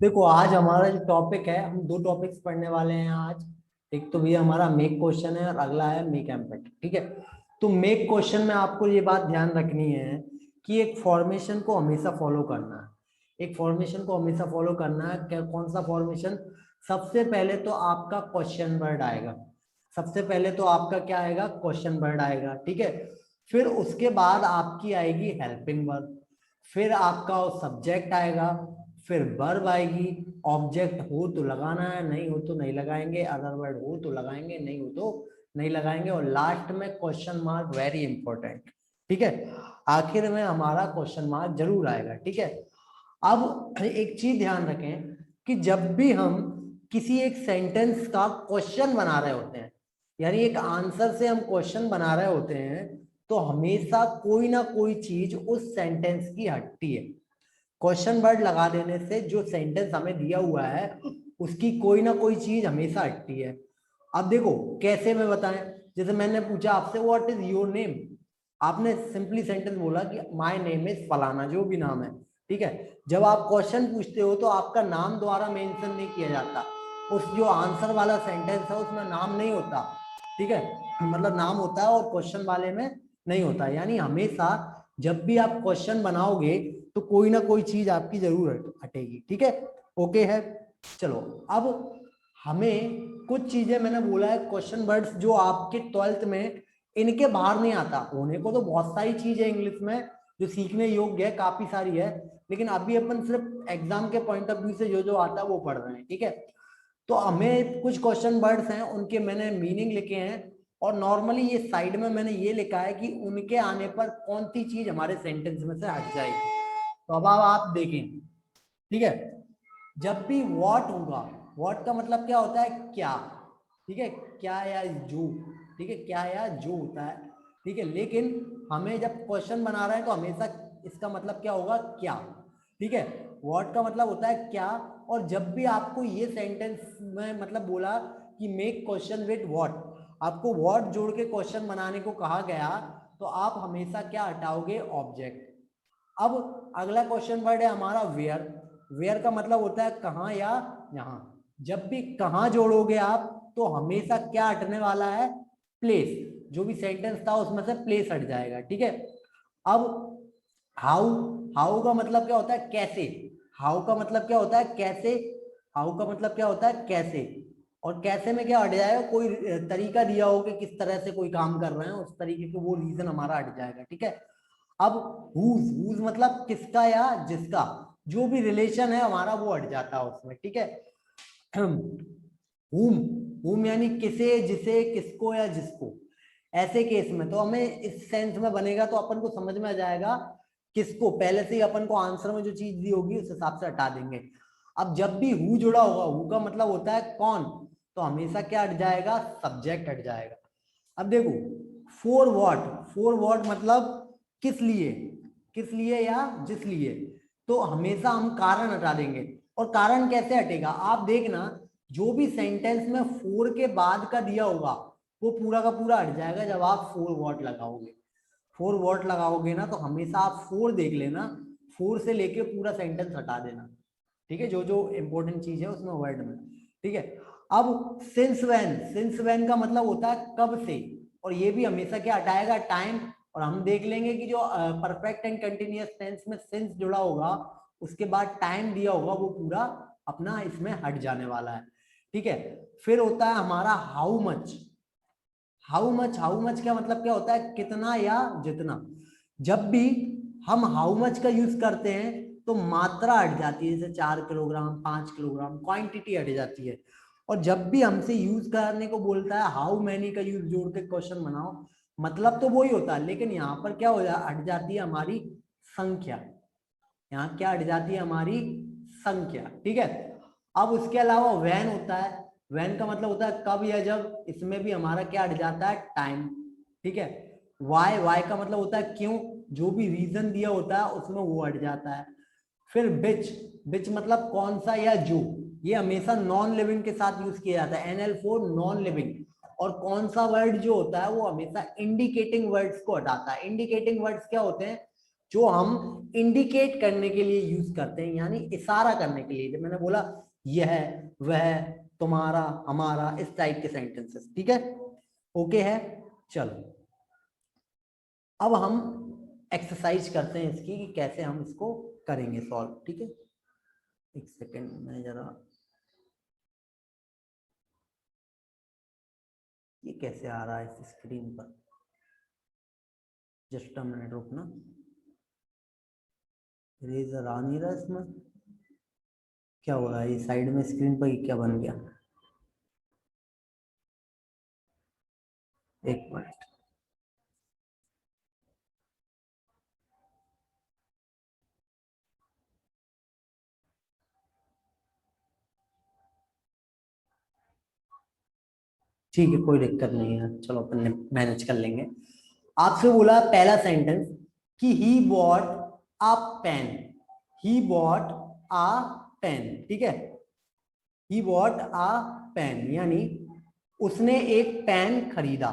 देखो आज हमारा जो टॉपिक है, हम दो टॉपिक्स पढ़ने वाले हैं आज। एक तो भैया हमारा मेक क्वेश्चन है और अगला है मेक एम्पेट। ठीक है, तो मेक क्वेश्चन में आपको ये बात ध्यान रखनी है कि एक फॉर्मेशन को हमेशा फॉलो करना है। एक फॉर्मेशन को हमेशा फॉलो करना है। क्या कौन सा फॉर्मेशन? सबसे पहले तो आपका क्वेश्चन वर्ड आएगा। सबसे पहले तो आपका क्या आएगा? क्वेश्चन वर्ड आएगा। ठीक है, फिर उसके बाद आपकी आएगी हेल्पिंग वर्ब, फिर आपका सब्जेक्ट आएगा, फिर वर्ब आएगी। ऑब्जेक्ट हो तो लगाना है, नहीं हो तो नहीं लगाएंगे। अदर वर्ड हो तो लगाएंगे, नहीं हो तो नहीं लगाएंगे। और लास्ट में क्वेश्चन मार्क, वेरी इंपॉर्टेंट। ठीक है, आखिर में हमारा क्वेश्चन मार्क जरूर आएगा। ठीक है, अब एक चीज ध्यान रखें कि जब भी हम किसी एक सेंटेंस का क्वेश्चन बना रहे होते हैं, यानी एक आंसर से हम क्वेश्चन बना रहे होते हैं, तो हमेशा कोई ना कोई चीज उस सेंटेंस की हटती है। क्वेश्चन वर्ड लगा देने से जो सेंटेंस हमें दिया हुआ है उसकी कोई ना कोई चीज हमेशा हटती है। अब देखो कैसे में बताएं। जैसे मैंने पूछा आपसे व्हाट इज योर नेम, आपने सिंपली सेंटेंस बोला कि माय नेम इज फलाना, जो भी नाम है। ठीक है, जब आप क्वेश्चन पूछते हो तो आपका नाम द्वारा मेंशन नहीं किया जाता। उस जो आंसर वाला सेंटेंस है उसमें नाम नहीं होता। ठीक है, मतलब नाम होता है और क्वेश्चन वाले में नहीं होता। यानी हमेशा जब भी आप क्वेश्चन बनाओगे तो कोई ना कोई चीज आपकी जरूर हटेगी। ठीक है, ओके है। चलो, अब हमें कुछ चीजें, मैंने बोला है क्वेश्चन वर्ड्स जो आपके 12th में इनके बाहर नहीं आता। होने को तो बहुत सारी चीजें इंग्लिश में जो सीखने योग्य है, काफी सारी है, लेकिन अभी अपन सिर्फ एग्जाम के पॉइंट ऑफ व्यू से जो जो आता है वो पढ़ रहे हैं। ठीक है, तो हमें कुछ क्वेश्चन वर्ड्स हैं, उनके मैंने मीनिंग लिखे हैं। और नॉर्मली ये साइड में मैंने ये लिखा है कि उनके आने पर कौन सी चीज हमारे सेंटेंस में से हट जाएगी। तो अब आप देखें। ठीक है, जब भी व्हाट होगा, व्हाट का मतलब क्या होता है? क्या। ठीक है, क्या या जो। ठीक है, क्या या जो होता है। ठीक है, लेकिन हमें जब क्वेश्चन बना रहे हैं तो हमेशा इसका मतलब क्या होगा? क्या। ठीक है, व्हाट का मतलब होता है क्या। और जब भी आपको ये सेंटेंस में मतलब बोला कि मेक क्वेश्चन विद व्हाट, आपको व्हाट जोड़ के क्वेश्चन बनाने को कहा गया, तो आप हमेशा क्या हटाओगे? ऑब्जेक्ट। अब अगला क्वेश्चन वर्ड है हमारा वेयर। वेयर का मतलब होता है कहाँ या यहाँ। जब भी कहाँ जोड़ोगे आप तो हमेशा क्या हटने वाला है? प्लेस। जो भी सेंटेंस था उसमें से प्लेस हट जाएगा। ठीक है, अब हाउ। हाउ का मतलब क्या होता है? कैसे। हाउ का मतलब क्या होता है? कैसे। हाउ का मतलब क्या होता है? कैसे। और कैसे में क्या हट जाएगा? कोई तरीका दिया हो कि किस तरह से कोई काम कर रहे हैं, उस तरीके को वो रीजन हमारा हट जाएगा। ठीक है, अब हुज। हुज मतलब किसका या जिसका, जो भी रिलेशन है हमारा वो हट जाता है उसमें। ठीक है, हुम। हुम यानी किसे, जिसे, किसको या जिसको। ऐसे केस में तो हमें इस सेंस में बनेगा तो अपन को समझ में आ जाएगा किसको। पहले से ही अपन को आंसर में जो चीज दी होगी उस हिसाब से हटा देंगे। अब जब भी हु जुड़ा होगा, हु का मतलब होता है कौन, तो हमेशा क्या हट जाएगा? सब्जेक्ट हट जाएगा। अब देखो फॉर व्हाट। फॉर व्हाट मतलब किस लिए, किस लिए या जिस लिए। तो हमेशा हम कारण हटा देंगे। और कारण कैसे हटेगा? आप देखना, जो भी सेंटेंस में फॉर के बाद का दिया होगा वो पूरा का पूरा हट जाएगा जब आप फॉर व्हाट लगाओगे। फॉर व्हाट लगाओगे ना तो हमेशा आप फॉर देख लेना, फॉर से लेके पूरा सेंटेंस हटा देना। ठीक है, जो जो इंपॉर्टेंट चीज है उसमें वर्ड में। ठीक है, अब सिंस व्हेन। सिंस व्हेन का मतलब होता है कब से। और ये भी हमेशा क्या हटाएगा? टाइम। और हम देख लेंगे कि जो परफेक्ट एंड कंटिन्यूअस टेंस में सिंस जुड़ा होगा उसके बाद टाइम दिया होगा वो पूरा अपना इसमें हट जाने वाला है। ठीक है, फिर होता है हमारा how much. How much. How much का मतलब क्या होता है? कितना या जितना। जब भी हम हाउ मच का यूज करते हैं तो मात्रा हट जाती है, जैसे 4 किलोग्राम, 5 किलोग्राम, क्वांटिटी हट जाती है। और जब भी हमसे यूज करने को बोलता है हाउ मैनी का यूज जोड़ के क्वेश्चन बनाओ, मतलब तो वही होता है, लेकिन यहाँ पर क्या हो हट जाती है? हमारी संख्या। यहाँ क्या हट जाती है? हमारी संख्या। ठीक है, अब उसके अलावा वैन होता है। वैन का मतलब होता है कब या जब, इसमें भी हमारा क्या हट जाता है? टाइम। ठीक है, वाई। वाई का मतलब होता है क्यों, जो भी रीजन दिया होता है उसमें वो हट जाता है। फिर बिच। बिच मतलब कौन सा या जो, ये हमेशा नॉन लिविंग के साथ यूज किया जाता है, NL4 नॉन लिविंग। और कौन सा वर्ड जो होता है वो हमेशा इंडिकेटिंग वर्ड्स को हटाता है। इंडिकेटिंग वर्ड्स क्या होते हैं? जो हम इंडिकेट करने के लिए यूज करते हैं, यानी इशारा करने के लिए। जब मैंने बोला यह, वह, तुम्हारा, हमारा, इस टाइप के सेंटेंसेस। ठीक है, ओके है। चलो अब हम एक्सरसाइज करते हैं इसकी कि कैसे हम इसको करेंगे सॉल्व। ठीक है, एक सेकेंड मैं जरा, ये कैसे आ रहा है इस स्क्रीन पर, जस्ट अ मिनट रुकना। इरेजर आ नहीं रहा इसमें, क्या हो रहा है? ये साइड में स्क्रीन पर क्या बन गया? एक मिनट। ठीक है, कोई दिक्कत नहीं है, चलो अपन मैनेज कर लेंगे। आपसे बोला पहला सेंटेंस कि he bought a pen, he bought a pen. ठीक है, ही बॉट अ पेन यानी उसने एक पेन खरीदा।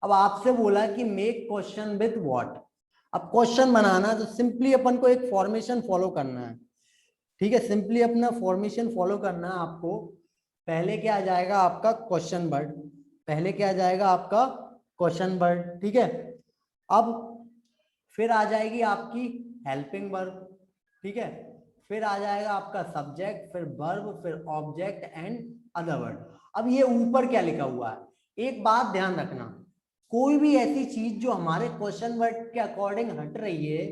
अब आपसे बोला कि मेक क्वेश्चन विथ व्हाट। अब क्वेश्चन बनाना तो सिंपली अपन को एक फॉर्मेशन फॉलो करना है। ठीक है, सिंपली अपना फॉर्मेशन फॉलो करना है आपको। पहले क्या आ जाएगा आपका क्वेश्चन वर्ड, पहले क्या आ जाएगा आपका क्वेश्चन वर्ड। ठीक है, अब फिर आ जाएगी आपकी हेल्पिंग वर्ब। ठीक है, फिर आ जाएगा आपका सब्जेक्ट, फिर वर्ब, फिर ऑब्जेक्ट एंड अदर वर्ड। अब ये ऊपर क्या लिखा हुआ है, एक बात ध्यान रखना, कोई भी ऐसी चीज जो हमारे क्वेश्चन वर्ड के अकॉर्डिंग हट रही है,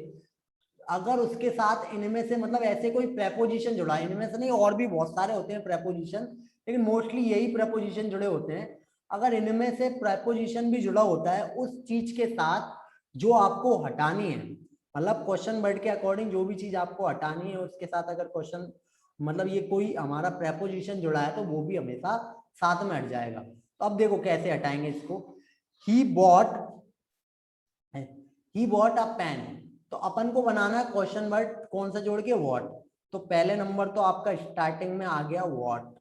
अगर उसके साथ इनमें से मतलब ऐसे कोई प्रेपोजिशन जुड़ा है, इनमें से नहीं और भी बहुत सारे होते हैं प्रेपोजिशन, लेकिन मोस्टली यही प्रेपोजिशन जुड़े होते हैं। अगर इनमें से प्रेपोजिशन भी जुड़ा होता है उस चीज के साथ जो आपको हटानी है, मतलब क्वेश्चन वर्ड के अकॉर्डिंग जो भी चीज आपको हटानी है उसके साथ अगर क्वेश्चन मतलब ये कोई हमारा प्रेपोजिशन जुड़ा है तो वो भी हमेशा साथ में हट जाएगा। तो अब देखो कैसे हटाएंगे इसको। He bought, he bought a pen, तो अपन को बनाना है क्वेश्चन वर्ड कौन सा जोड़ के, व्हाट। तो पहले नंबर तो आपका स्टार्टिंग में आ गया व्हाट,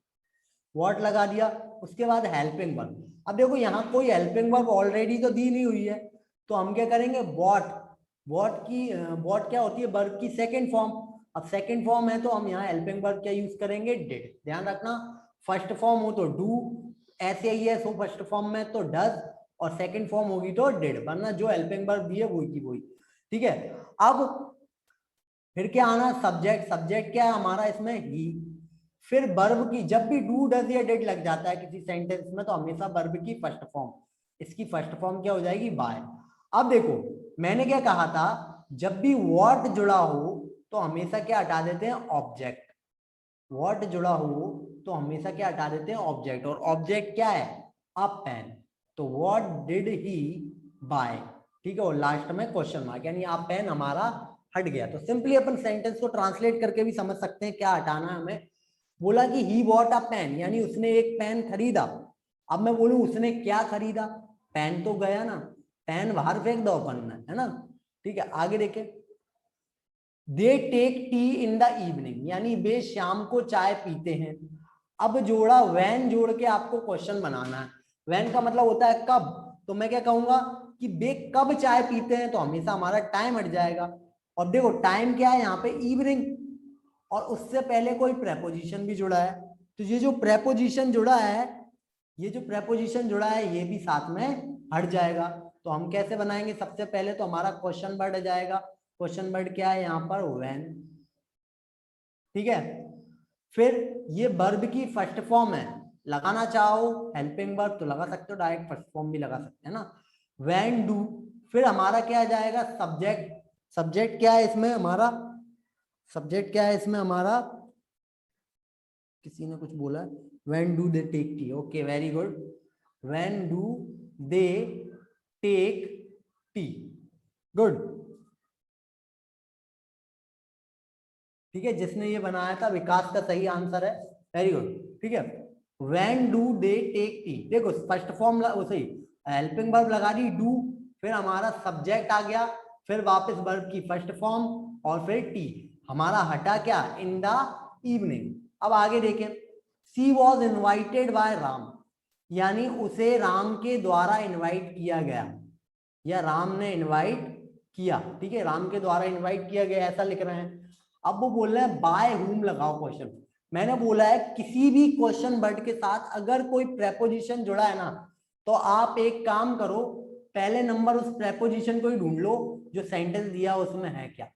व्हाट लगा दिया। उसके बाद हेल्पिंग वर्ब। अब देखो यहाँ कोई हेल्पिंग वर्ब ऑलरेडी तो दी नहीं हुई है, तो हम क्या करेंगे, व्हाट, व्हाट की व्हाट क्या होती है, वर्ब की सेकंड फॉर्म। अब सेकंड फॉर्म है तो हम यहाँ हेल्पिंग वर्ब क्या यूज करेंगे, डिड। ध्यान रखना, फर्स्ट फॉर्म हो तो डू, ऐसे ही है सो फर्स्ट फॉर्म में तो डज, और सेकंड फॉर्म होगी तो डिड, वरना जो हेल्पिंग वर्ब दी है वही की वही। ठीक है, अब फिर क्या आना, सब्जेक्ट, सब्जेक्ट क्या है हमारा इसमें, ही। फिर वर्ब की, जब भी डू डज या डिड लग जाता है किसी सेंटेंस में तो हमेशा वर्ब की फर्स्ट फॉर्म, इसकी फर्स्ट फॉर्म क्या हो जाएगी, बाय। अब देखो मैंने क्या कहा था, जब भी व्हाट जुड़ा हो तो हमेशा क्या हटा देते हैं, ऑब्जेक्ट। व्हाट जुड़ा हो तो हमेशा क्या हटा देते हैं, ऑब्जेक्ट। और ऑब्जेक्ट क्या है, अ पेन, तो व्हाट डिड ही बाय। ठीक है, और लास्ट में क्वेश्चन मार्क, यानी अ पेन हमारा हट गया। तो सिंपली अपन सेंटेंस को ट्रांसलेट करके भी समझ सकते हैं क्या हटाना है हमें। बोला कि ही बॉट अ पेन, यानी उसने एक पेन खरीदा। अब मैं बोलूं उसने क्या खरीदा, पेन तो गया ना, पेन बाहर फेंक दो अपन ने, है ना। ठीक है, आगे देखें, they take tea in the evening, यानी वे शाम को चाय पीते हैं। अब जोड़ा वैन जोड़ के आपको क्वेश्चन बनाना है। वैन का मतलब होता है कब, तो मैं क्या कहूंगा कि वे कब चाय पीते हैं, तो हमेशा हमारा टाइम हट जाएगा। और देखो टाइम क्या है यहाँ पे, इवनिंग, और उससे पहले कोई प्रेपोजिशन भी जुड़ा है, तो ये जो प्रेपोजिशन जुड़ा है, ये जो प्रेपोजिशन जुड़ा है ये भी साथ में हट जाएगा। तो हम कैसे बनाएंगे, सबसे पहले तो हमारा क्वेश्चन वर्ड आ जाएगा। क्वेश्चन वर्ड क्या है यहाँ पर, व्हेन। ठीक है, फिर ये वर्ब की फर्स्ट फॉर्म है, लगाना चाहो हेल्पिंग वर्ब तो लगा सकते हो, डायरेक्ट फर्स्ट फॉर्म भी लगा सकते हैं ना, व्हेन डू। फिर हमारा क्या आ जाएगा, सब्जेक्ट। सब्जेक्ट क्या है इसमें हमारा, सब्जेक्ट क्या है इसमें हमारा, किसी ने कुछ बोला, when do they take tea, okay very good, when do they take tea, good. ठीक है, जिसने ये बनाया था विकास का सही आंसर है, वेरी गुड। ठीक है, when do they take tea, देखो फर्स्ट फॉर्म सही, हेल्पिंग वर्ब लगा दी डू, फिर हमारा सब्जेक्ट आ गया, फिर वापस वर्ब की फर्स्ट फॉर्म, और फिर टी। हमारा हटा क्या, इन द इवनिंग। अब आगे देखें, सी वॉज इन्वाइटेड बाय राम, यानी उसे राम के द्वारा इन्वाइट किया गया, या राम ने इन्वाइट किया, ठीक है, राम के द्वारा इनवाइट किया गया, ऐसा लिख रहे हैं। अब वो बोल रहे हैं बाय हुम लगाओ क्वेश्चन। मैंने बोला है किसी भी क्वेश्चन वर्ड के साथ अगर कोई प्रेपोजिशन जुड़ा है ना, तो आप एक काम करो, पहले नंबर उस प्रेपोजिशन को ही ढूंढ लो जो सेंटेंस दिया उसमें है क्या।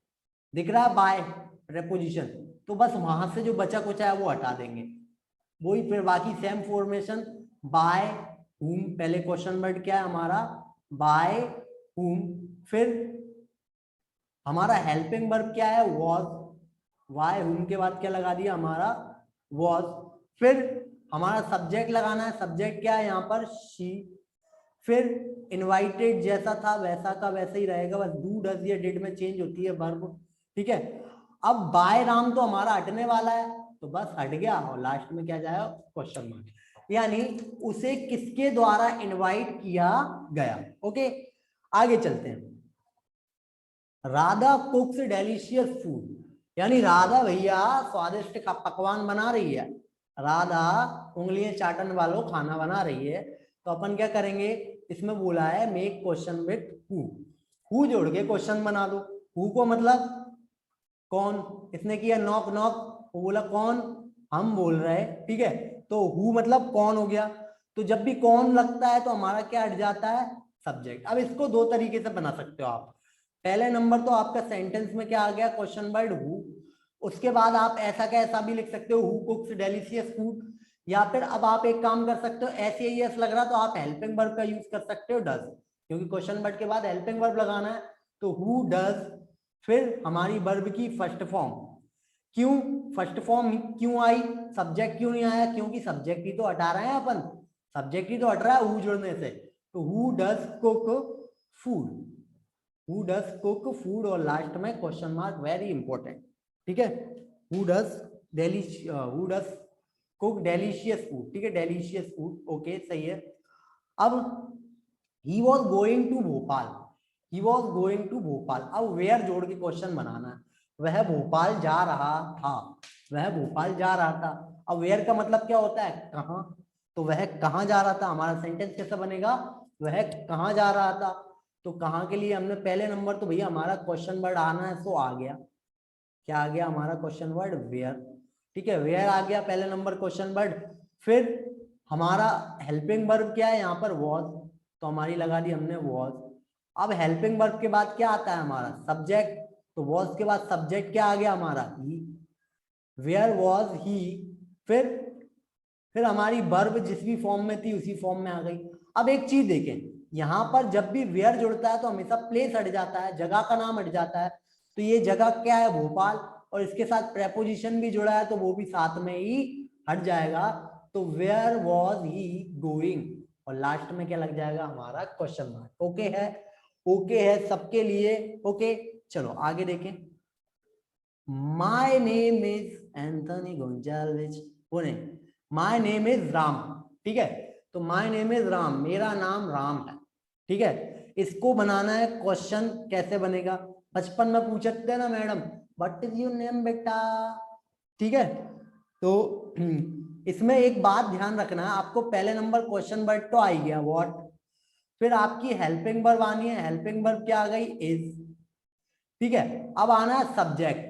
दिख रहा है बाय प्रेपोजिशन, तो बस वहां से जो बचा कुचा है वो हटा देंगे, वही फिर बाकी सेम फॉर्मेशन। बाय हुम, पहले क्वेश्चन वर्ड क्या है हमारा, बाय हुम, फिर हमारा हेल्पिंग वर्ब क्या है, वॉज, वाई हुम के बाद क्या लगा दिया हमारा, वॉज, फिर हमारा सब्जेक्ट लगाना है, सब्जेक्ट क्या है यहाँ पर, शी, फिर इनवाइटेड जैसा था वैसा का वैसा ही रहेगा, बस डू डज या डिड में चेंज होती है वर्ब, ठीक है। अब बाय राम तो हमारा हटने वाला है, तो बस हट गया, और लास्ट में क्या जाएगा, क्वेश्चन मार्क, यानी उसे किसके द्वारा इनवाइट किया गया। ओके, आगे चलते हैं। राधा कुक्स डेलिशियस फूड, यानी राधा भैया स्वादिष्ट का पकवान बना रही है, राधा उंगलियां चाटन वालों खाना बना रही है। तो अपन क्या करेंगे, इसमें बोला है मेक क्वेश्चन विथ हु जोड़ के क्वेश्चन बना दो। हु को मतलब कौन, इसने किया नॉक नॉक, वो बोला कौन, हम बोल रहे हैं, ठीक है, तो हु मतलब कौन हो गया। तो जब भी कौन लगता है तो हमारा क्या हट जाता है, सब्जेक्ट। अब इसको दो तरीके से बना सकते हो आप। पहले नंबर तो आपका सेंटेंस में क्या आ गया, क्वेश्चन वर्ड हु, उसके बाद आप ऐसा का ऐसा भी लिख सकते हो, हु कुक्स डेलिशियस फूड, या फिर अब आप एक काम कर सकते हो, ऐसे ही लग रहा तो आप हेल्पिंग वर्ब का यूज कर सकते हो, डज, क्योंकि क्वेश्चन वर्ड के बाद हेल्पिंग वर्ब लगाना है, तो हु डज, फिर हमारी वर्ब की फर्स्ट फॉर्म, क्यों फर्स्ट फॉर्म क्यों आई, सब्जेक्ट क्यों नहीं आया, क्योंकि सब्जेक्ट ही तो हटा रहे हैं अपन, सब्जेक्ट ही तो हट रहा है हु जुड़ने से, तो who does cook food, who does cook food, और लास्ट में क्वेश्चन मार्क, वेरी इंपॉर्टेंट, ठीक है, who does who does cook delicious food, ठीक है, डेलिशियस फूड, ओके सही है। अब he was going to Bhopal, he was going to Bhopal, अब वेयर जोड़ के क्वेश्चन बनाना है, वह भोपाल जा रहा था, वह भोपाल जा रहा था। अब वेयर का मतलब क्या होता है, कहाँ, तो वह कहाँ जा रहा था, हमारा सेंटेंस कैसा बनेगा, वह कहाँ जा रहा था। तो कहाँ के लिए हमने पहले नंबर तो भैया हमारा क्वेश्चन वर्ड आना है, सो आ गया, क्या आ गया हमारा क्वेश्चन वर्ड, वेयर, ठीक है, वेयर आ गया पहले नंबर क्वेश्चन वर्ड। फिर हमारा हेल्पिंग वर्ब क्या है यहाँ पर, वॉज, तो हमारी लगा दी हमने वॉज। अब हेल्पिंग वर्ब के बाद क्या आता है हमारा, सब्जेक्ट, तो वॉज के बाद सब्जेक्ट क्या आ गया हमारा, ही, वेयर वॉज ही, फिर हमारी वर्ब जिस भी फॉर्म में थी उसी फॉर्म में आ गई। अब एक चीज देखें, यहां पर जब भी वेयर जुड़ता है तो हमेशा प्लेस हट जाता है, जगह का नाम हट जाता है, तो ये जगह क्या है, भोपाल, और इसके साथ प्रेपोजिशन भी जुड़ा है तो वो भी साथ में ही हट जाएगा, तो वेयर वॉज ही गोइंग, और लास्ट में क्या लग जाएगा हमारा, क्वेश्चन मार्क। ओके है, ओके है सबके लिए, ओके। चलो आगे देखें, माय नेम इज एंथनी गोंजाल्विच, बोले माय नेम इज राम, ठीक है, तो माय नेम इज राम, मेरा नाम राम है, ठीक है। इसको बनाना है क्वेश्चन, कैसे बनेगा, बचपन में पूछते थे ना madam, what is your name बेटा, ठीक है, तो इसमें एक बात ध्यान रखना है आपको, पहले नंबर क्वेश्चन वर्ड तो आ ही गया व्हाट, फिर आपकी हेल्पिंग वर्ब आनी है, हेल्पिंग वर्ब क्या आ गई, इज, ठीक है। अब आना है सब्जेक्ट,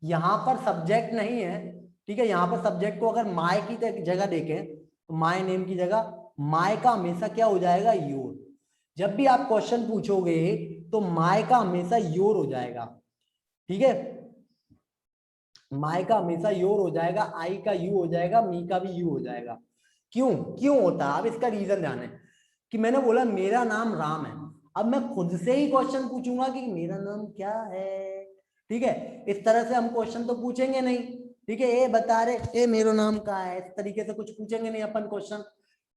यहां पर सब्जेक्ट नहीं है, ठीक है, यहां पर सब्जेक्ट को अगर माय की जगह देखें तो माय नेम की जगह माय का हमेशा क्या हो जाएगा, योर, जब भी आप क्वेश्चन पूछोगे तो माय का हमेशा योर हो जाएगा, ठीक है, माय का हमेशा योर हो जाएगा, आई का यू हो जाएगा, मी का भी यू हो जाएगा। क्यों क्यों होता है, अब इसका रीजन ध्यान है कि मैंने बोला मेरा नाम राम है, अब मैं खुद से ही क्वेश्चन पूछूंगा कि मेरा नाम क्या है, ठीक है, इस तरह से हम क्वेश्चन तो पूछेंगे नहीं, ठीक है, ए बता रहे ए मेरा नाम क्या है, इस तरीके से कुछ पूछेंगे नहीं अपन क्वेश्चन,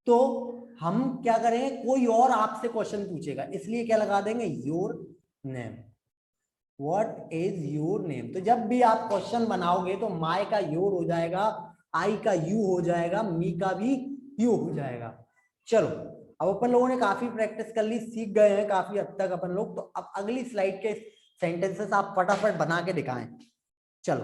तो हम क्या करेंगे, कोई और आपसे क्वेश्चन पूछेगा, इसलिए क्या लगा देंगे, your name, what is your name, तो जब भी आप क्वेश्चन बनाओगे तो माय का योर हो जाएगा, आई का यू हो जाएगा, मी का भी यू हो जाएगा। चलो अब अपन लोगों ने काफी प्रैक्टिस कर ली, सीख गए हैं काफी हद तक अपन लोग, तो अब अगली स्लाइड के सेंटेंसेस आप फटाफट बना के दिखाएं। चलो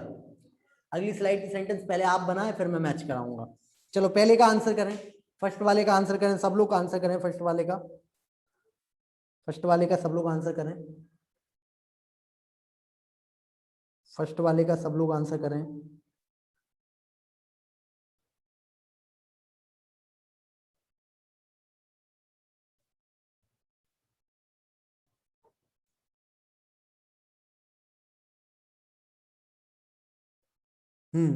अगली स्लाइड की सेंटेंस पहले आप बनाएं, फिर मैं मैच कराऊंगा। चलो पहले का आंसर करें, फर्स्ट वाले का आंसर करें, सब लोग आंसर करें, फर्स्ट वाले का सब लोग आंसर करें। फर्स्ट वाले का सब लोग आंसर करें।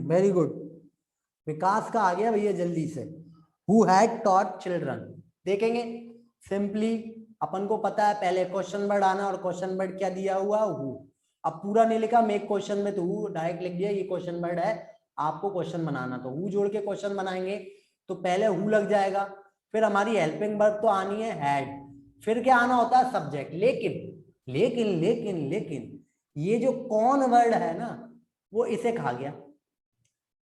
Very good. विकास का आ गया भैया जल्दी से। हु हैड टॉट चिल्ड्रन, देखेंगे सिंपली अपन को पता है पहले क्वेश्चन वर्ड आना, और क्वेश्चन वर्ड क्या दिया हुआ हु। अब पूरा नहीं लिखा मेक क्वेश्चन में, तो हु डायरेक्ट लिख दिया, ये क्वेश्चन वर्ड है, आपको क्वेश्चन बनाना, तो हु जोड़ के क्वेश्चन बनाएंगे। तो पहले हु लग जाएगा, फिर हमारी हेल्पिंग वर्ब तो आनी है हैड, फिर क्या आना होता है सब्जेक्ट। लेकिन लेकिन लेकिन लेकिन ये जो कौन वर्ड है ना, वो इसे खा गया।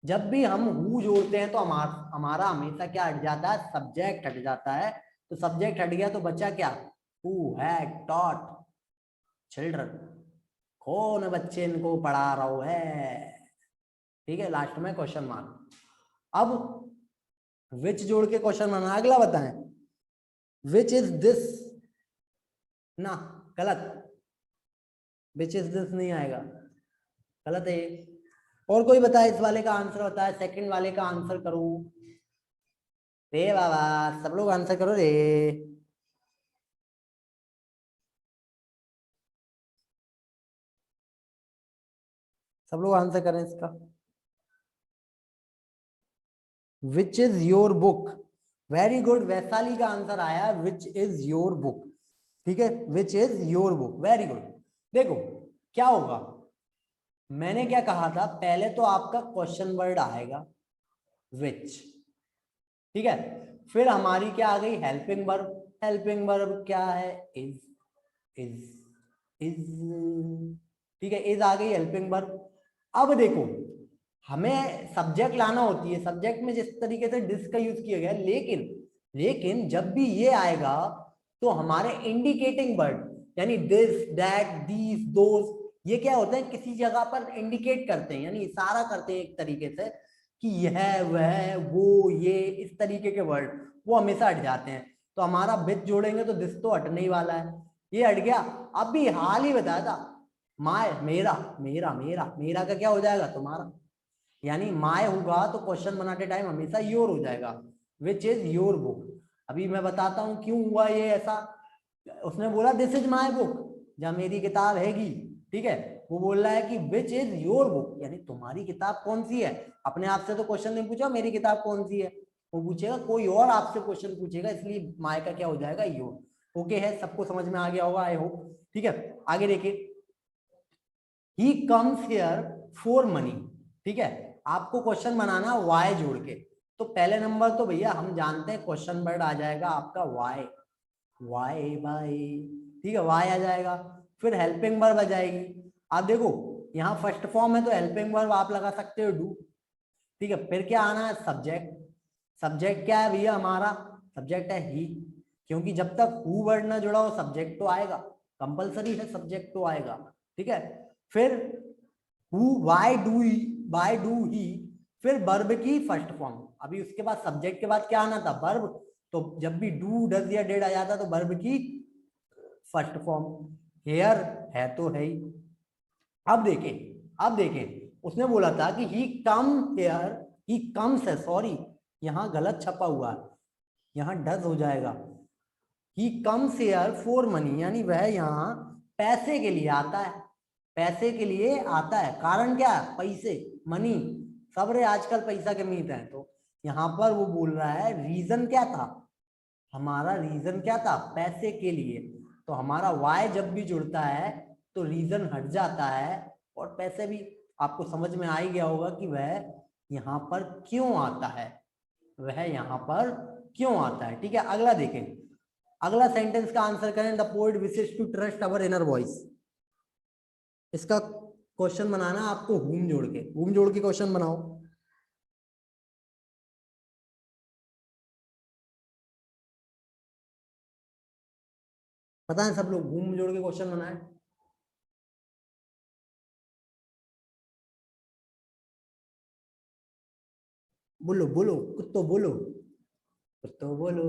जब भी हम हु जोड़ते हैं तो हमारा हमेशा क्या हट जाता है, सब्जेक्ट हट जाता है। तो सब्जेक्ट हट गया तो बचा क्या, हु हैड टॉट चिल्ड्रन, कौन बच्चे इनको पढ़ा रहा है, ठीक है, लास्ट में क्वेश्चन मार्क। अब विच जोड़ के क्वेश्चन बनाना, अगला बताएं, विच इज दिस, ना गलत, विच इज दिस नहीं आएगा, गलत है। और कोई बताए इस वाले का आंसर बताए, सेकंड वाले का आंसर करो रे बाबा, सब लोग आंसर करो रे। सब लोग आंसर करें इसका। Which is your book, very good, Vaishali का आंसर आया विच इज योर बुक, ठीक है, which is your book, very good. देखो क्या होगा, मैंने क्या कहा था, पहले तो आपका क्वेश्चन वर्ड आएगा विच, ठीक है, फिर हमारी क्या आ गई हेल्पिंग वर्ब, हेल्पिंग वर्ब क्या है, इज, इज इज, ठीक है, इज आ गई हेल्पिंग वर्ब। अब देखो हमें सब्जेक्ट लाना होती है, सब्जेक्ट में जिस तरीके से डिस का यूज किया गया, लेकिन लेकिन जब भी ये आएगा तो हमारे इंडिकेटिंग वर्ड, यानी दिस दैट दीज दोज, ये क्या होते हैं, किसी जगह पर इंडिकेट करते हैं, यानी इशारा करते हैं एक तरीके से कि यह वह वो ये, इस तरीके के वर्ड वो हमेशा हट जाते हैं। तो हमारा विच जोड़ेंगे तो दिस तो हटने ही वाला है, ये हट गया। अभी हाल ही बताया था माय, मेरा मेरा मेरा मेरा का क्या हो जाएगा, तुम्हारा, यानी माय होगा तो क्वेश्चन बनाते टाइम हमेशा योर हो जाएगा, विच इज योर बुक। अभी मैं बताता हूं क्यों हुआ ये ऐसा। उसने बोला दिस इज माय बुक, जब मेरी किताब हैगी, ठीक है, वो बोल रहा है कि विच इज योर बुक, यानी तुम्हारी किताब कौन सी है। अपने आप से तो क्वेश्चन नहीं पूछा मेरी किताब कौन सी है, वो पूछेगा कोई और आपसे क्वेश्चन पूछेगा, इसलिए माय का क्या हो जाएगा, योर। ओके है, सबको समझ में आ गया होगा आई होप, ठीक है। आगे देखिए, he comes here for money, ठीक है, आपको क्वेश्चन बनाना वाई जोड़ के। तो पहले नंबर तो भैया हम जानते हैं क्वेश्चन वर्ड आ जाएगा आपका वाई, वाई बाई, ठीक है, वाई आ जाएगा। फिर हेल्पिंग वर्ब आ जाएगी। आप देखो यहाँ फर्स्ट फॉर्म है तो हेल्पिंग वर्ब आप लगा सकते हो डू, ठीक है। फिर क्या आना है, सब्जेक्ट, सब्जेक्ट क्या है भैया हमारा, सब्जेक्ट है ही, क्योंकि जब तक हु वर्ड ना जुड़ा हो सब्जेक्ट तो आएगा, कंपलसरी है सब्जेक्ट तो आएगा, ठीक है। फिर हु, वाई डू ही, फिर वर्ब की फर्स्ट फॉर्म। अभी उसके बाद सब्जेक्ट के बाद क्या आना था, वर्ब, तो जब भी डू डज या डेड आ जाता तो वर्ब की फर्स्ट फॉर्म। हेयर है तो है ही। अब देखें उसने बोला था कि ही कम हेयर, ही कम्स है, सॉरी यहां गलत छपा हुआ है, यहां डज हो जाएगा, he comes here for money, यानी वह यहाँ पैसे के लिए आता है, पैसे के लिए आता है। कारण क्या है, पैसे, मनी, सब रे आजकल पैसा के मीत है। तो यहाँ पर वो बोल रहा है रीजन क्या था, हमारा रीजन क्या था, पैसे के लिए। तो हमारा वाई जब भी जुड़ता है तो रीजन हट जाता है, और पैसे भी। आपको समझ में आ ही गया होगा कि वह यहाँ पर क्यों आता है, वह यहाँ पर क्यों आता है, ठीक है। अगला देखें, अगला सेंटेंस का आंसर करें, the poet wishes to trust our inner voice. इसका क्वेश्चन बनाना आपको हुम जोड़ के, हुम जोड़ के क्वेश्चन बनाओ। पता है सब लोग हुम जोड़ के क्वेश्चन बनाए, बोलो बोलो कुत्तो बोलो, कुत्तो बोलो।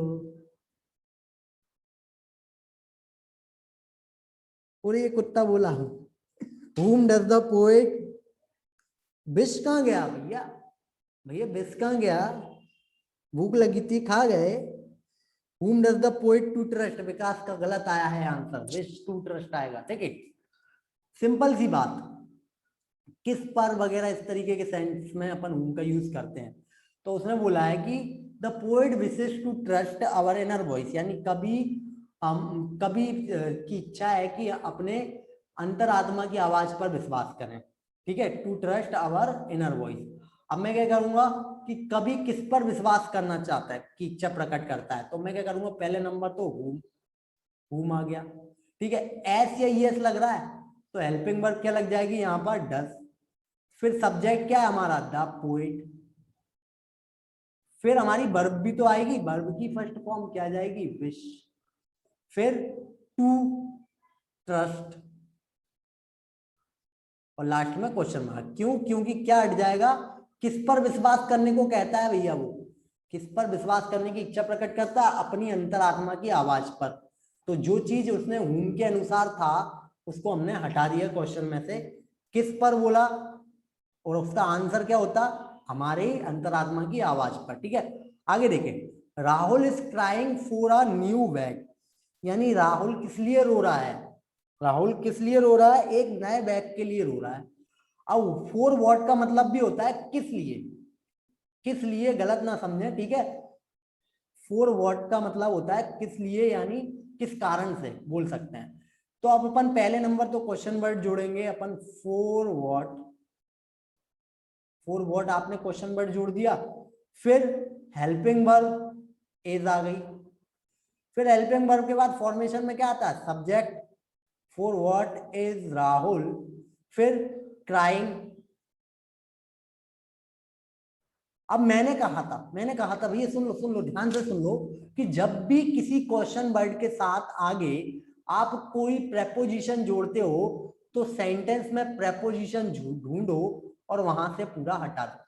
और ये कुत्ता बोला, whom does the poet विष कहाँ गया भैया? भैया विष कहाँ गया? भूख लगी थी, खा गए। Whom does the poet to trust? विकास का गलत आया है आंसर, विश टू ट्रस्ट आएगा। ठीक है, सिंपल सी बात। किस पर वगैरह इस तरीके के सेंस में अपन whom का यूज करते हैं। तो उसने बोला है कि the poet wishes to trust our inner voice, यानी कभी हम कभी की इच्छा है कि अपने अंतरात्मा की आवाज पर विश्वास करें। ठीक है, to trust our inner voice. अब मैं क्या करूंगा कि कभी किस पर विश्वास करना चाहता है कि इच्छा प्रकट करता है, तो मैं क्या करूंगा, पहले नंबर तो whom आ गया। ठीक है, एस या यस लग रहा है तो हेल्पिंग वर्ब क्या लग जाएगी यहाँ पर, डस। फिर सब्जेक्ट क्या है हमारा, द पोएट। फिर हमारी वर्ब भी तो आएगी, वर्ब की फर्स्ट फॉर्म क्या आ जाएगी, विश। फिर टू ट्रस्ट, और लास्ट में क्वेश्चन मार्क। क्यों? क्योंकि क्या हट जाएगा, किस पर विश्वास करने को कहता है भैया, वो किस पर विश्वास करने की इच्छा प्रकट करता है, अपनी अंतरात्मा की आवाज पर। तो जो चीज उसने whom के अनुसार था उसको हमने हटा दिया क्वेश्चन में से, किस पर बोला, और उसका आंसर क्या होता, हमारे अंतरात्मा की आवाज पर। ठीक है, आगे देखें। Rahul is crying for a new bag, यानी राहुल किस लिए रो रहा है, राहुल किस लिए रो रहा है, एक नए बैग के लिए रो रहा है। अब फॉर व्हाट का मतलब भी होता है किस लिए, किस लिए गलत ना समझे। ठीक है, फॉर व्हाट का मतलब होता है किस लिए, यानी किस कारण से बोल सकते हैं। तो अब अपन पहले नंबर तो क्वेश्चन वर्ड जोड़ेंगे अपन, फॉर व्हाट। फॉर व्हाट आपने क्वेश्चन वर्ड जोड़ दिया। फिर हेल्पिंग वर्ब इज आ गई। फिर हेल्पिंग वर्ब के बाद फॉर्मेशन में क्या आता है, subject. For what is Rahul, फिर क्राइंग। अब मैंने कहा था भैया, सुन लो ध्यान से सुन लो, कि जब भी किसी क्वेश्चन वर्ड के साथ आगे आप कोई प्रेपोजिशन जोड़ते हो तो सेंटेंस में प्रेपोजिशन ढूंढो और वहां से पूरा हटा दो।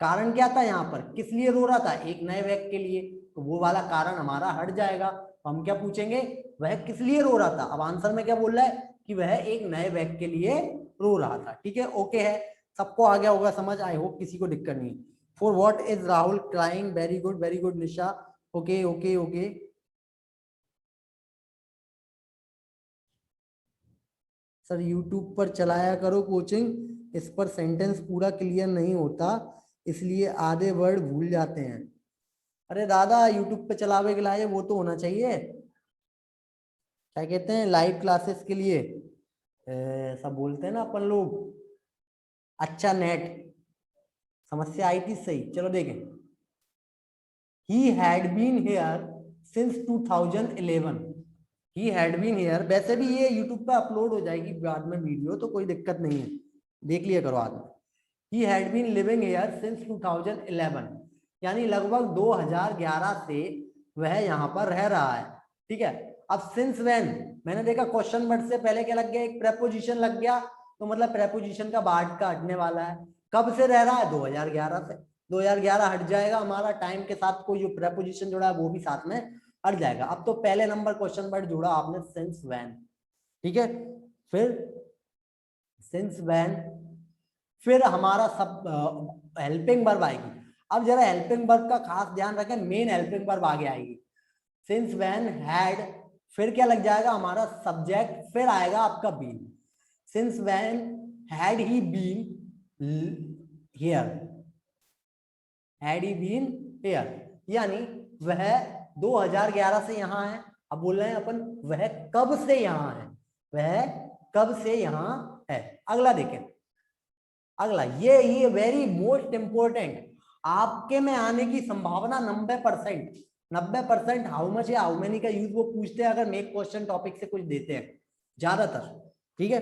कारण क्या था यहाँ पर, किस लिए रो रहा था, एक नए व्यक्ति के लिए, तो वो वाला कारण हमारा हट जाएगा। तो हम क्या पूछेंगे, वह किस लिए रो रहा था। अब आंसर में क्या बोल रहा है कि वह एक नए व्यक्ति के लिए रो रहा था। ठीक है, ओके है, सबको आ गया होगा समझ, आई होप किसी को दिक्कत नहीं। For what is Rahul crying, very good Nisha, okay okay okay. Sir YouTube पर चलाया करो कोचिंग, इस पर सेंटेंस पूरा क्लियर नहीं होता, इसलिए आधे वर्ड भूल जाते हैं। अरे दादा, यूट्यूब पे चलावे के लिए वो तो होना चाहिए, क्या कहते हैं, लाइव क्लासेस के लिए सब बोलते हैं ना अपन लोग, अच्छा नेट। समस्या आई थी सही, चलो देखें। He had been here since 2011। He had been here, वैसे भी ये यूट्यूब पे अपलोड हो जाएगी बाद में वीडियो, तो कोई दिक्कत नहीं है, देख लिया करो आदमी। He had been living here since 2011, यानी लगभग 2011 से वह यहाँ पर रह रहा है। ठीक है, अब सिंस व्हेन, मैंने देखा क्वेश्चन वर्ड से पहले क्या लग गया, एक प्रेपोजिशन लग गया, तो मतलब प्रेपोजिशन का बाद का हटने वाला है। कब से रह रहा है, 2011 से। 2011 हट जाएगा, हमारा टाइम के साथ कोई जो प्रेपोजिशन जोड़ा है वो भी साथ में हट जाएगा। अब तो पहले नंबर क्वेश्चन वर्ड जोड़ा आपने, सिंस व्हेन। ठीक है, फिर सिंस व्हेन, फिर हमारा सब हेल्पिंग वर्ब आएगी। अब जरा हेल्पिंग वर्ब का खास ध्यान रखें, मेन हेल्पिंग वर्ब आगे आएगी। सिंस व्हेन, हैड, फिर क्या लग जाएगा हमारा सब्जेक्ट, फिर आएगा आपका been. Since when had he been here, had he been here, यानी वह 2011 से यहाँ है। अब बोल रहे हैं अपन वह कब से यहाँ है, वह कब से यहाँ है। अगला देखें, अगला ये वेरी मोस्ट इंपोर्टेंट, आपके में आने की संभावना 90%। 90% हाउ मच या हाउ मेनी का यूज वो पूछते हैं अगर मेक क्वेश्चन टॉपिक से कुछ देते हैं ज्यादातर। ठीक है,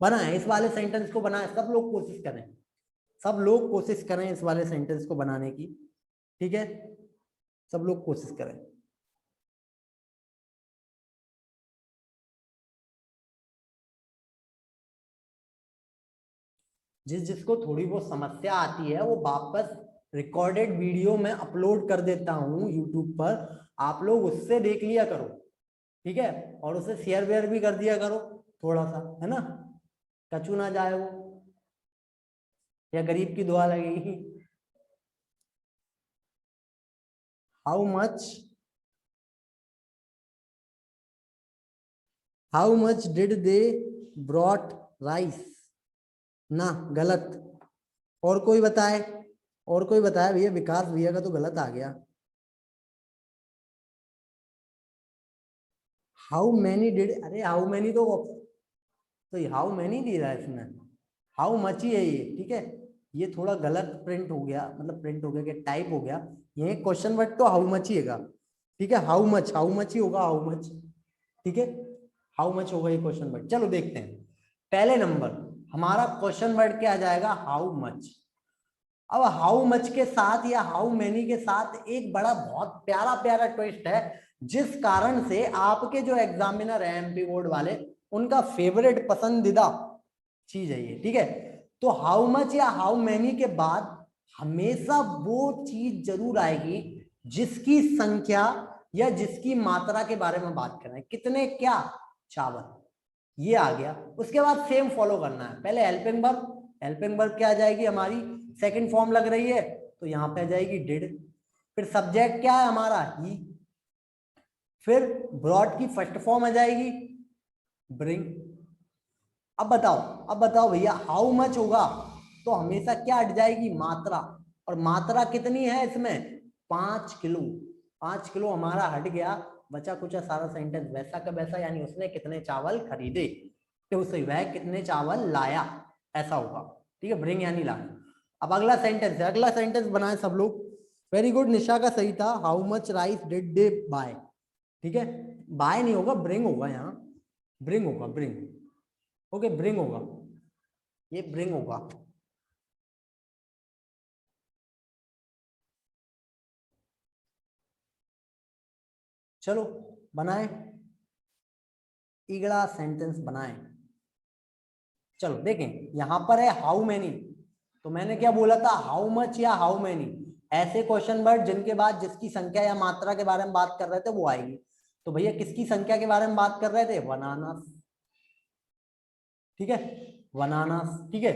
बनाए इस वाले सेंटेंस को, बनाए सब लोग कोशिश करें, सब लोग कोशिश करें इस वाले सेंटेंस को बनाने की। ठीक है, सब लोग कोशिश करें। जिसको थोड़ी बहुत समस्या आती है वो वापस रिकॉर्डेड वीडियो में अपलोड कर देता हूँ यूट्यूब पर, आप लोग उससे देख लिया करो। ठीक है, और उसे शेयर वेयर भी कर दिया करो थोड़ा सा, है ना, कचू ना जाए वो। या गरीब की दुआ लगेगी? How much did they brought rice? ना, गलत। और कोई बताए, और कोई बताए भैया? विकास भैया का तो गलत आ गया। हाउ मैनी डिड, अरे हाउ मैनी तो हाउ मैनी दे रहा है इसमें, हाउ मच ही है ये, ठीक है। ये थोड़ा गलत प्रिंट हो गया, मतलब प्रिंट हो गया कि टाइप हो गया। ये क्वेश्चन वर्ड तो हाउ मच ही है, ठीक है। हाउ मच ही होगा, हाउ मच, ठीक है। हाउ मच होगा ये क्वेश्चन वर्ड। चलो देखते हैं। पहले नंबर हमारा क्वेश्चन वर्ड क्या आ जाएगा? How much. अब हाउ मच के साथ या हाउ मैनी के साथ एक बड़ा बहुत प्यारा प्यारा ट्विस्ट है, जिस कारण से आपके जो एग्जामिनर है एमपी बोर्ड वाले, उनका फेवरेट पसंदीदा चीज है ये, ठीक है। तो हाउ मच या हाउ मैनी के बाद हमेशा वो चीज जरूर आएगी जिसकी संख्या या जिसकी मात्रा के बारे में बात कर रहे हैं। कितने क्या चावल, ये आ गया। उसके बाद सेम फॉलो करना है। पहले हेल्पिंग वर्ब, हेल्पिंग वर्ब क्या आ जाएगी हमारी? सेकंड फॉर्म लग रही है तो यहाँ पे आ जाएगी डिड। फिर सब्जेक्ट क्या है हमारा? ही। फिर ब्रॉड की फर्स्ट फॉर्म आ जाएगी ब्रिंग। अब बताओ भैया, हाउ मच होगा तो हमेशा क्या हट जाएगी? मात्रा। और मात्रा कितनी है इसमें? 5 किलो। 5 किलो हमारा हट गया, बचा कुछ सारा सेंटेंस वैसा का वैसा, यानी उसने कितने चावल खरीदे, तो उसे वह कितने चावल लाया, ऐसा होगा, ठीक है। ब्रिंग यानी लाना। अब अगला सेंटेंस है, अगला सेंटेंस बनाए सब लोग। वेरी गुड, निशा का सही था। How much rice did they buy, ठीक है। बाय नहीं होगा, ब्रिंग होगा यहाँ, ब्रिंग होगा, ब्रिंग। ओके, ब्रिंग होगा, ये ब्रिंग होगा। चलो बनाए, इगड़ा सेंटेंस बनाए। चलो देखें, यहां पर है हाउ मैनी, तो मैंने क्या बोला था? हाउ मच या हाउ मैनी, ऐसे क्वेश्चन वर्ड जिनके बाद जिसकी संख्या या मात्रा के बारे में बात कर रहे थे वो आएगी। तो भैया किसकी संख्या के बारे में बात कर रहे थे? बनानास, ठीक है, बनानास, ठीक है।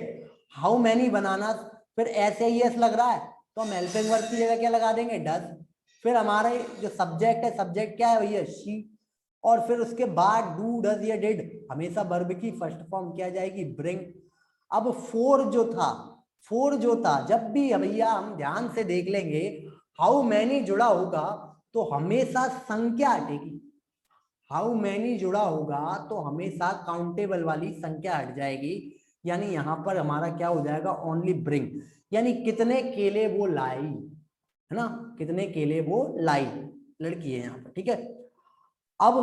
हाउ मैनी बनानास, फिर ऐसे ही एस लग रहा है तो हम हेल्पिंग वर्ब की जगह क्या लगा देंगे? डज। फिर हमारे जो सब्जेक्ट है, सब्जेक्ट क्या है भैया? शी। और फिर उसके बाद डू डज या डिड, हमेशा वर्ब की फर्स्ट फॉर्म क्या जाएगी? ब्रिंग। अब फोर जो था, जब भी भैया हम ध्यान से देख लेंगे हाउ मैनी जुड़ा होगा तो हमेशा संख्या हटेगी। हाउ मैनी जुड़ा होगा तो हमेशा काउंटेबल वाली संख्या हट जाएगी, यानी यहां पर हमारा क्या हो जाएगा? ओनली ब्रिंग, यानी कितने केले वो लाई, है ना, कितने केले वो लाई, लड़की है यहाँ पर, ठीक है। अब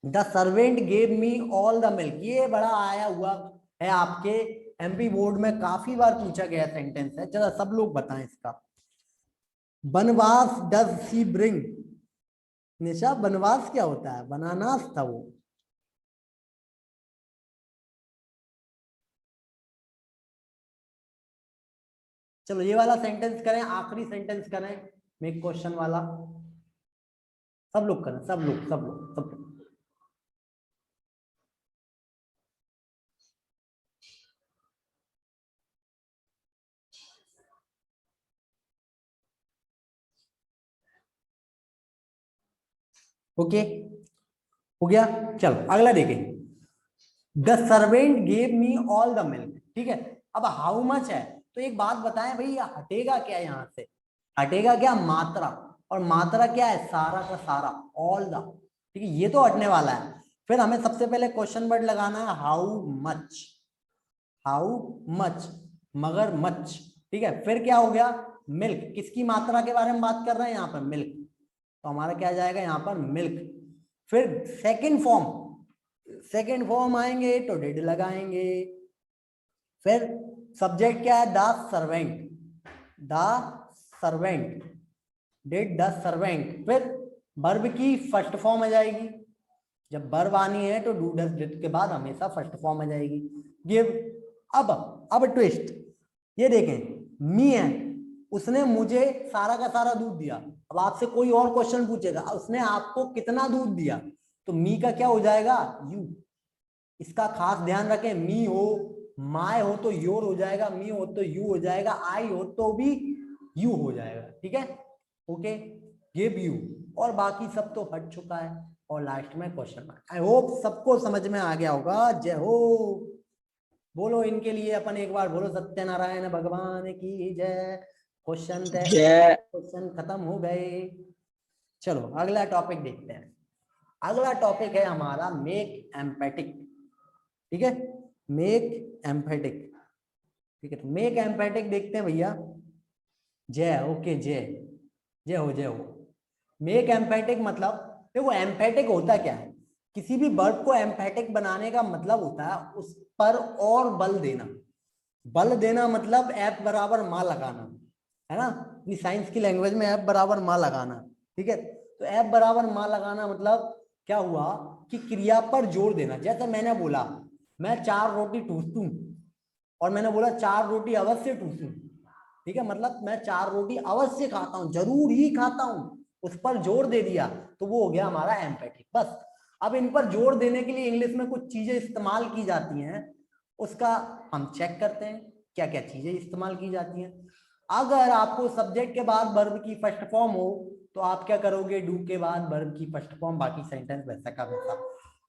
the servant gave me all the milk, ये बड़ा आया हुआ है आपके एमपी बोर्ड में, काफी बार पूछा गया सेंटेंस है। चलो सब लोग बताएं इसका। बनवास डज सी ब्रिंग? निशा, बनवास क्या होता है? बनानास था वो। चलो ये वाला सेंटेंस करें, आखिरी सेंटेंस करें, मेक क्वेश्चन वाला। सब लोग करें, सब लोग, सब लोग, सब लोग। ओके, हो गया। चलो अगला देखें। The servant gave me all the milk, ठीक है। अब हाउ मच है तो एक बात बताएं भैया, हटेगा क्या यहां से? हटेगा क्या? मात्रा। और मात्रा क्या है? सारा का सारा, ऑल द, ठीक है, ये तो हटने वाला है। फिर हमें सबसे पहले क्वेश्चन वर्ड लगाना है हाउ मच। हाउ मच, मगर मच, ठीक है। फिर क्या हो गया? मिल्क, किसकी मात्रा के बारे में बात कर रहे हैं यहाँ पर? मिल्क, तो हमारा क्या जाएगा यहाँ पर? मिल्क। फिर सेकंड फॉर्म, सेकंड फॉर्म आएंगे तो डिड लगाएंगे। फिर सब्जेक्ट क्या है? The servant, the servant, did the servant. फिर वर्ब की फर्स्ट फॉर्म आ जाएगी, जब वर्ब आनी है तो डू डज डिड के बाद हमेशा फर्स्ट फॉर्म आ जाएगी। गिव। अब ट्विस्ट, ये देखें, मी है, उसने मुझे सारा का सारा दूध दिया। अब आपसे कोई और क्वेश्चन पूछेगा, उसने आपको कितना दूध दिया, तो मी का क्या हो जाएगा? यू। इसका खास ध्यान रखें, मी हो माय हो तो योर हो जाएगा, मी हो तो यू हो जाएगा, आई हो तो भी यू हो जाएगा, ठीक है। ओके, गिव यू, और बाकी सब तो हट चुका है, और लास्ट में क्वेश्चन मार्क। आई होप सबको समझ में आ गया होगा। जय हो। बोलो इनके लिए अपन एक बार बोलो, सत्यनारायण भगवान की जय। क्वेश्चन जय। क्वेश्चन खत्म हो गए। चलो अगला टॉपिक देखते हैं। अगला टॉपिक है हमारा मेक एम्पैथिक, ठीक है, मेक एम्पैथिक, ठीक है। तो मेक एम्पैथिक देखते हैं भैया। जय, ओके, जय, जय हो, जय हो। मेक एम्पैथिक मतलब, देखो एम्पैथिक होता क्या है, किसी भी वर्ब को एम्पैथिक बनाने का मतलब होता है उस पर और बल देना। बल देना मतलब एफ बराबर माँ लगाना, है ना, ये साइंस की लैंग्वेज में एफ बराबर माँ लगाना, ठीक है। तो एफ बराबर माँ लगाना मतलब क्या हुआ कि क्रिया पर जोर देना। जैसे मैंने बोला मैं 4 रोटी ठूसूं, और मैंने बोला 4 रोटी अवश्य ठूसूं, ठीक है, मतलब मैं 4 रोटी अवश्य खाता हूं, जरूर ही खाता हूं, उस पर जोर दे दिया, तो वो हो गया हमारा एम्पैथिक। बस अब इन पर जोर देने के लिए इंग्लिश में कुछ चीजें इस्तेमाल की जाती हैं, उसका हम चेक करते हैं क्या क्या चीजें इस्तेमाल की जाती हैं। अगर आपको सब्जेक्ट के बाद वर्ब की फर्स्ट फॉर्म हो तो आप क्या करोगे, डू के बाद वर्ब की फर्स्ट फॉर्म, बाकी सेंटेंस वैसा का वैसा।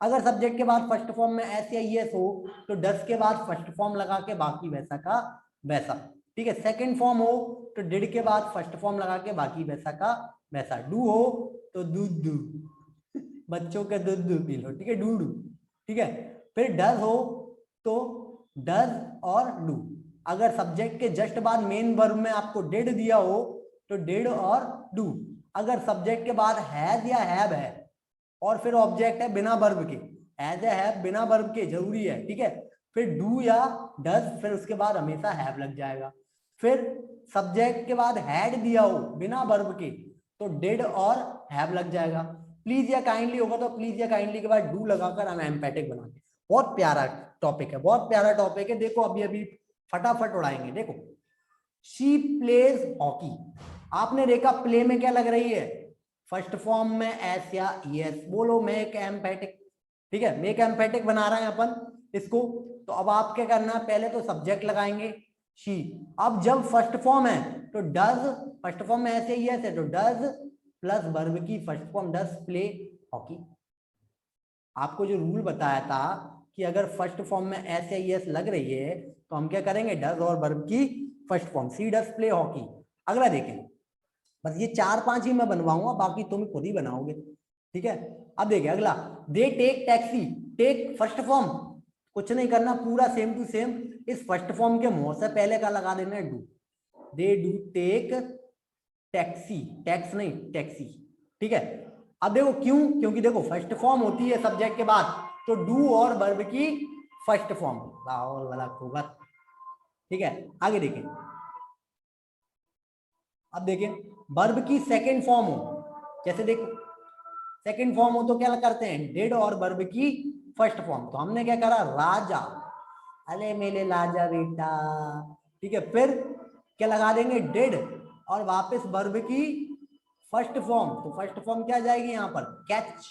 अगर सब्जेक्ट के बाद फर्स्ट फॉर्म में एस या ईएस हो तो डस के बाद फर्स्ट फॉर्म लगा के बाकी वैसा का वैसा, ठीक है। सेकंड फॉर्म हो तो डिड के बाद फर्स्ट फॉर्म लगा के बाकी वैसा का वैसा। डू हो तो दूध दू, बच्चों के दूध दूध पी लो, ठीक है, डू डू, ठीक है। फिर डज हो तो डज और डू। अगर सब्जेक्ट के जस्ट बाद मेन वर्ब में आपको डिड दिया हो तो डिड और डू। अगर सब्जेक्ट के बाद हैज या हैव है और फिर ऑब्जेक्ट है बिना वर्ब के, हैज या हैव बिना वर्ब के जरूरी है, ठीक है, फिर डू या डज, फिर उसके बाद हमेशा हैव लग जाएगा। फिर सब्जेक्ट के बाद हैड दिया हो बिना वर्ब के तो डिड और हैव लग जाएगा। प्लीज या काइंडली होगा तो प्लीज या काइंडली के बाद डू लगाकर हम एम्पैथिक बनाते हैं। बहुत प्यारा टॉपिक है, बहुत प्यारा टॉपिक है। देखो अभी अभी फटाफट उड़ाएंगे। देखो शी प्लेज हॉकी, आपने देखा प्ले में क्या लग रही है, फर्स्ट फॉर्म में एस या ईएस। बोलो मेक एम्पैथिक, ठीक है, मेक एम्पैथिक बना रहे हैं अपन इसको। तो अब आप क्या करना है, पहले तो सब्जेक्ट लगाएंगे शी। अब जब फर्स्ट फॉर्म है तो डज, फर्स्ट फॉर्म में एस या ईएस है तो डज प्लस वर्ब की first form does play hockey. आपको जो रूल बताया था कि अगर फर्स्ट फॉर्म में एस या ईएस लग रही है तो हम क्या करेंगे, डज और वर्ब की first form, she does play hockey. अगला देखें, बस ये 4-5 ही मैं बनवाऊंगा, बाकी तुम खुद ही बनाओगे, ठीक है। अब देखिए अगला, they take taxi. Take first form, कुछ नहीं करना, पूरा सेम टू सेम इस फर्स्ट फॉर्म के मुंह से पहले का लगा देना है do. They do take taxi, tax नहीं टैक्सी, ठीक है। अब देखो क्यों, क्योंकि देखो फर्स्ट फॉर्म होती है सब्जेक्ट के बाद तो डू और वर्ब की फर्स्ट फॉर्म, लाहौल वाला कुवत, ठीक है। आगे देखें, अब देखें वर्ब की सेकंड फॉर्म हो, जैसे देखो सेकंड फॉर्म हो तो क्या करते हैं, डिड और वर्ब की फर्स्ट फॉर्म। तो हमने क्या करा, राजा, अरे मेरे लाजा बेटा, ठीक है। फिर क्या लगा देंगे, डिड और वापस वर्ब की फर्स्ट फॉर्म। तो फर्स्ट फॉर्म क्या जाएगी यहां पर, catch,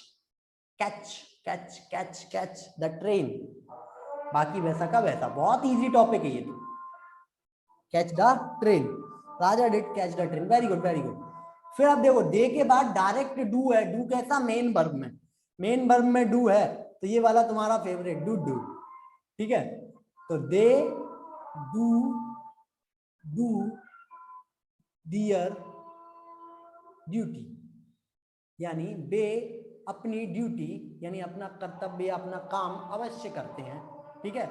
catch catch catch catch the train, बाकी वैसा का वैसा। बहुत इजी टॉपिक है ये तो, catch the train, Raja did catch the train, very good very good. फिर अब देखो दे के बाद डायरेक्ट डू है, डू कैसा, मेन वर्ब में, मेन वर्ब में डू है तो ये वाला तुम्हारा फेवरेट डू डू, ठीक है। तो they do do their duty, यानी वे अपनी ड्यूटी यानी अपना कर्तव्य अपना काम अवश्य करते हैं, ठीक है।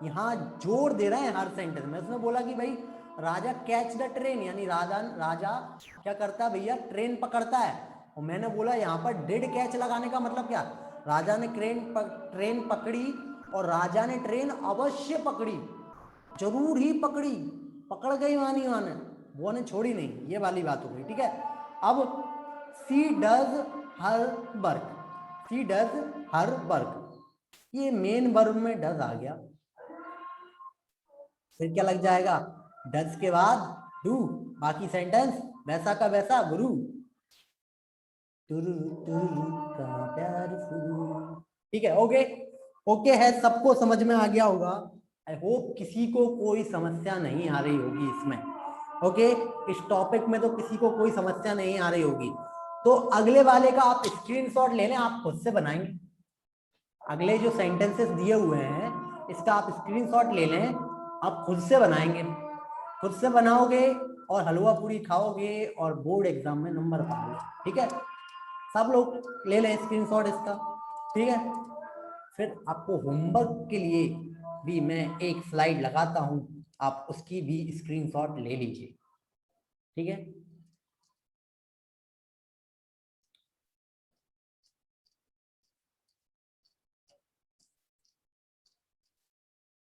यहाँ जोर दे रहे हैं हर सेंटेंस में। उसने बोला कि भाई राजा कैच द ट्रेन, यानी राजा राजा क्या करता है भैया, ट्रेन पकड़ता है। और मैंने बोला यहाँ पर डिड कैच लगाने का मतलब क्या, राजा ने ट्रेन पकड़ी और राजा ने ट्रेन अवश्य पकड़ी, जरूर ही पकड़ी, पकड़ गई मानी माने, वो ने छोड़ी नहीं, ये वाली बात हो गई, ठीक है। अब she does her work, she does her work, ये मेन वर्ब में डज आ गया, फिर क्या लग जाएगा, डज के बाद डू, बाकी सेंटेंस वैसा का वैसा, गुरु तुरु तुरु का प्यार शुरू, ठीक है। ओके ओके है, सबको समझ में आ गया होगा। आई होप किसी को कोई समस्या नहीं आ रही होगी इसमें। ओके, इस टॉपिक में तो किसी को कोई समस्या नहीं आ रही होगी। तो अगले वाले का आप स्क्रीनशॉट ले लें, आप खुद से बनाएंगे। अगले जो सेंटेंसेस दिए हुए हैं इसका आप स्क्रीनशॉट ले लें, आप खुद से बनाएंगे। खुद से बनाओगे और हलवा पूरी खाओगे और बोर्ड एग्जाम में नंबर पाओगे। ठीक है, सब लोग ले लें स्क्रीनशॉट इसका। ठीक है, फिर आपको होमवर्क के लिए भी मैं एक स्लाइड लगाता हूं, आप उसकी भी स्क्रीनशॉट ले लीजिए। ठीक है,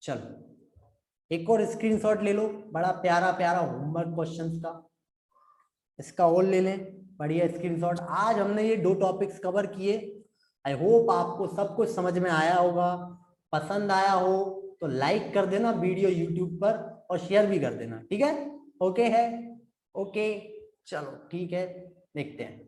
चलो एक और स्क्रीनशॉट ले लो, बड़ा प्यारा प्यारा होमवर्क क्वेश्चंस का, इसका और ले लें बढ़िया स्क्रीनशॉट। आज हमने ये 2 टॉपिक्स कवर किए। आई होप आपको सब कुछ समझ में आया होगा। पसंद आया हो तो लाइक कर देना वीडियो यूट्यूब पर और शेयर भी कर देना। ठीक है, ओके है, ओके, चलो ठीक है, देखते हैं।